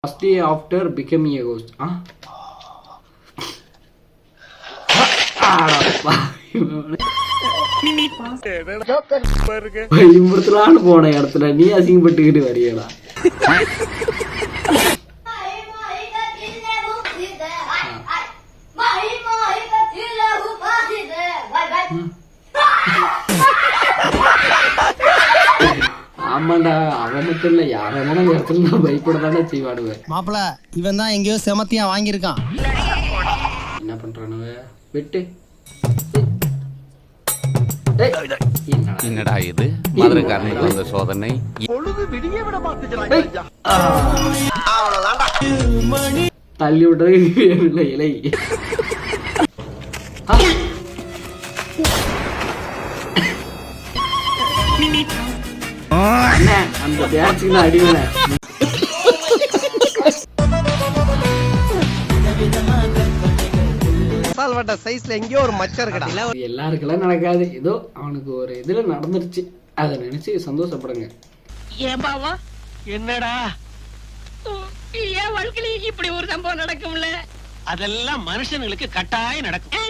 First day after becoming a ghost. பயமுறுத்தலான்னு போன இடத்துல நீ அசிங்கப்பட்டுக்கிட்டு வரியடா. ஆமாண்டா, அவன் மட்டும் இல்ல, யாரான இடத்துல நான் பயப்படதானே செய்வானுவ. மாப்பிள இவன் தான் எங்கேயோ செமத்தியா வாங்கியிருக்கான். என்ன பண்றானுவ? வெட்டு. என்னடா இது மதுரைக்காரனுக்கு வந்த சோதனை. தள்ளி விடுறது இலை. அந்த டான்ஸுக்கு நான் அடிவேன். சைஸ்ல எங்கேயோ ஒரு மச்சம் இருக்குடா. எல்லாருக்கெல்லாம் நடக்காது, ஏதோ அவனுக்கு ஒரு இதுல நடந்துருச்சு, அதை நினைச்சு சந்தோஷப்படுங்க. ஏன் பாவா என்னடா என் வாழ்க்கையில இப்படி ஒரு சம்பவம் நடக்கும்ல? அதெல்லாம் மனுஷங்களுக்கு கட்டாயம் நடக்கும்.